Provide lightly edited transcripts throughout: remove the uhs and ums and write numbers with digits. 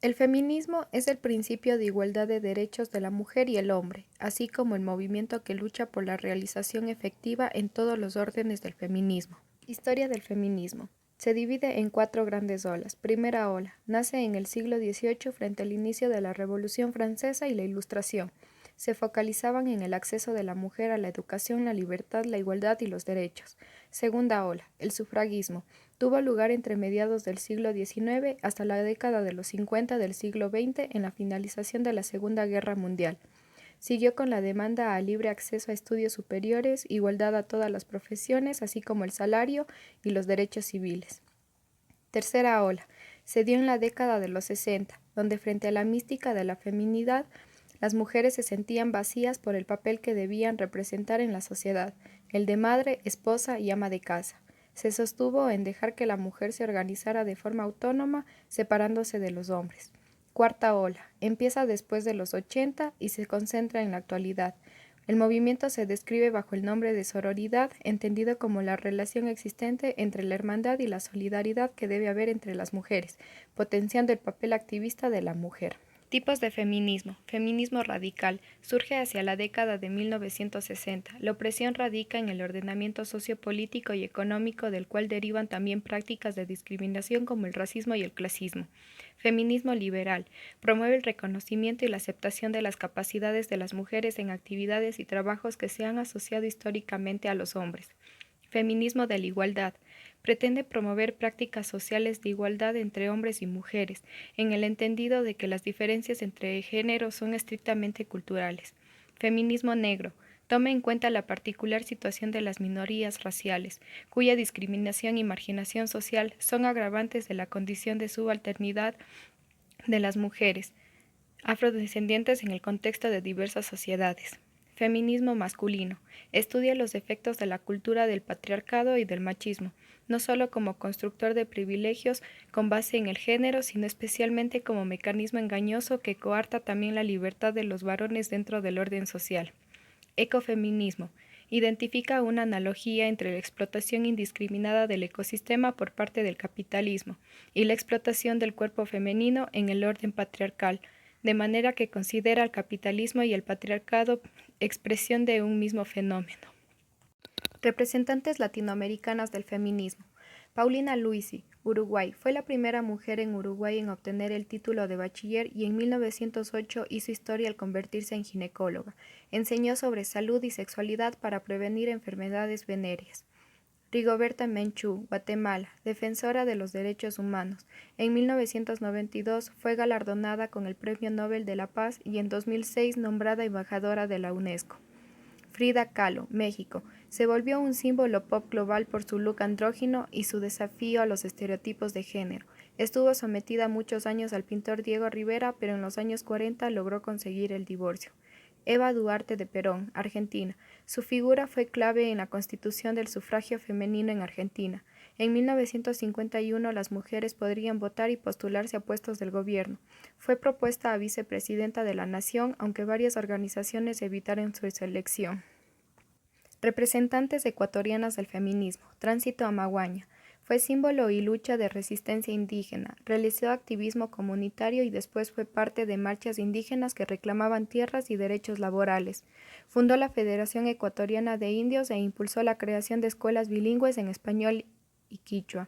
El feminismo es el principio de igualdad de derechos de la mujer y el hombre, así como el movimiento que lucha por la realización efectiva en todos los órdenes del feminismo. Historia del feminismo. Se divide en 4 grandes olas. Primera ola. Nace en el siglo XVIII frente al inicio de la Revolución Francesa y la Ilustración. Se focalizaban en el acceso de la mujer a la educación, la libertad, la igualdad y los derechos. Segunda ola. El sufragismo. Tuvo lugar entre mediados del siglo XIX hasta la década de los 50 del siglo XX en la finalización de la Segunda Guerra Mundial. Siguió con la demanda a libre acceso a estudios superiores, igualdad a todas las profesiones, así como el salario y los derechos civiles. Tercera ola. Se dio en la década de los 60, donde frente a la mística de la feminidad, las mujeres se sentían vacías por el papel que debían representar en la sociedad, el de madre, esposa y ama de casa. Se sostuvo en dejar que la mujer se organizara de forma autónoma, separándose de los hombres. Cuarta ola. Empieza después de los 80 y se concentra en la actualidad. El movimiento se describe bajo el nombre de sororidad, entendido como la relación existente entre la hermandad y la solidaridad que debe haber entre las mujeres, potenciando el papel activista de la mujer. Tipos de feminismo. Feminismo radical. Surge hacia la década de 1960. La opresión radica en el ordenamiento sociopolítico y económico del cual derivan también prácticas de discriminación como el racismo y el clasismo. Feminismo liberal. Promueve el reconocimiento y la aceptación de las capacidades de las mujeres en actividades y trabajos que se han asociado históricamente a los hombres. Feminismo de la igualdad. Pretende promover prácticas sociales de igualdad entre hombres y mujeres, en el entendido de que las diferencias entre géneros son estrictamente culturales. Feminismo negro. Toma en cuenta la particular situación de las minorías raciales, cuya discriminación y marginación social son agravantes de la condición de subalternidad de las mujeres afrodescendientes en el contexto de diversas sociedades. Feminismo masculino. Estudia los efectos de la cultura del patriarcado y del machismo, no solo como constructor de privilegios con base en el género, sino especialmente como mecanismo engañoso que coarta también la libertad de los varones dentro del orden social. Ecofeminismo. Identifica una analogía entre la explotación indiscriminada del ecosistema por parte del capitalismo y la explotación del cuerpo femenino en el orden patriarcal, de manera que considera al capitalismo y el patriarcado expresión de un mismo fenómeno. Representantes latinoamericanas del feminismo. Paulina Luisi, Uruguay, fue la primera mujer en Uruguay en obtener el título de bachiller y en 1908 hizo historia al convertirse en ginecóloga. Enseñó sobre salud y sexualidad para prevenir enfermedades venéreas. Rigoberta Menchú, Guatemala, defensora de los derechos humanos. En 1992 fue galardonada con el Premio Nobel de la Paz y en 2006 nombrada embajadora de la UNESCO. Frida Kahlo, México, se volvió un símbolo pop global por su look andrógino y su desafío a los estereotipos de género. Estuvo sometida muchos años al pintor Diego Rivera, pero en los años 40 logró conseguir el divorcio. Eva Duarte de Perón, Argentina. Su figura fue clave en la constitución del sufragio femenino en Argentina. En 1951 las mujeres podrían votar y postularse a puestos del gobierno. Fue propuesta a vicepresidenta de la Nación, aunque varias organizaciones evitaron su selección. Representantes ecuatorianas del feminismo. Tránsito Amaguaña. Fue símbolo y lucha de resistencia indígena, realizó activismo comunitario y después fue parte de marchas indígenas que reclamaban tierras y derechos laborales. Fundó la Federación Ecuatoriana de Indios e impulsó la creación de escuelas bilingües en español y quichua.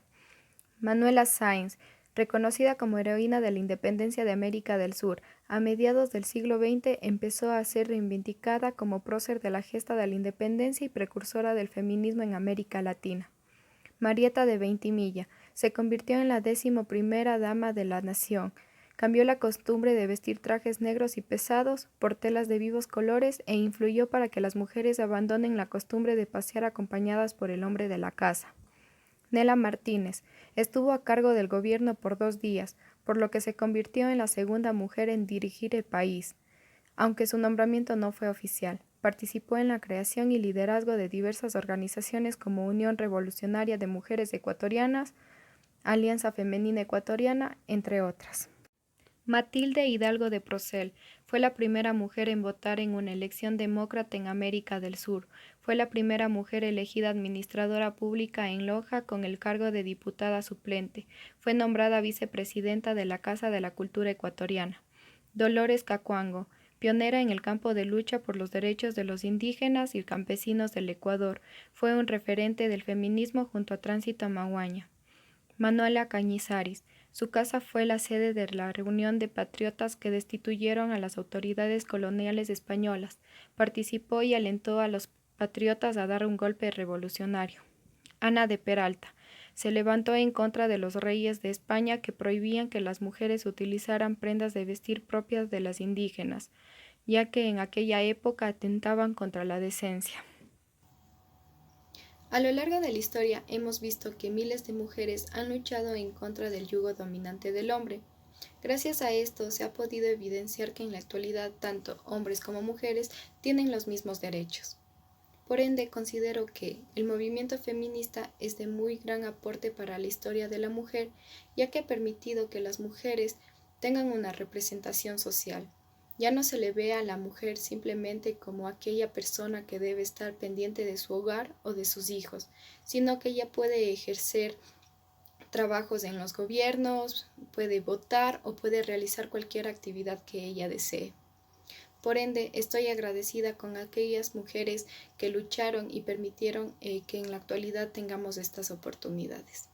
Manuela Sáenz, reconocida como heroína de la independencia de América del Sur, a mediados del siglo XX empezó a ser reivindicada como prócer de la gesta de la independencia y precursora del feminismo en América Latina. Marieta de Veintimilla, se convirtió en la 11ª dama de la nación. Cambió la costumbre de vestir trajes negros y pesados por telas de vivos colores e influyó para que las mujeres abandonen la costumbre de pasear acompañadas por el hombre de la casa. Nela Martínez estuvo a cargo del gobierno por 2 días, por lo que se convirtió en la segunda mujer en dirigir el país, aunque su nombramiento no fue oficial. Participó en la creación y liderazgo de diversas organizaciones como Unión Revolucionaria de Mujeres Ecuatorianas, Alianza Femenina Ecuatoriana, entre otras. Matilde Hidalgo de Procel Fue la primera mujer en votar en una elección demócrata en América del Sur. Fue la primera mujer elegida administradora pública en Loja con el cargo de diputada suplente. Fue nombrada vicepresidenta de la Casa de la Cultura Ecuatoriana. Dolores Cacuango, pionera en el campo de lucha por los derechos de los indígenas y campesinos del Ecuador, fue un referente del feminismo junto a Tránsito Maguaña. Manuela Cañizares. Su casa fue la sede de la reunión de patriotas que destituyeron a las autoridades coloniales españolas. Participó y alentó a los patriotas a dar un golpe revolucionario. Ana de Peralta. Se levantó en contra de los reyes de España que prohibían que las mujeres utilizaran prendas de vestir propias de las indígenas, ya que en aquella época atentaban contra la decencia. A lo largo de la historia hemos visto que miles de mujeres han luchado en contra del yugo dominante del hombre. Gracias a esto se ha podido evidenciar que en la actualidad tanto hombres como mujeres tienen los mismos derechos. Por ende, considero que el movimiento feminista es de muy gran aporte para la historia de la mujer, ya que ha permitido que las mujeres tengan una representación social. Ya no se le ve a la mujer simplemente como aquella persona que debe estar pendiente de su hogar o de sus hijos, sino que ella puede ejercer trabajos en los gobiernos, puede votar o puede realizar cualquier actividad que ella desee. Por ende, estoy agradecida con aquellas mujeres que lucharon y permitieron que en la actualidad tengamos estas oportunidades.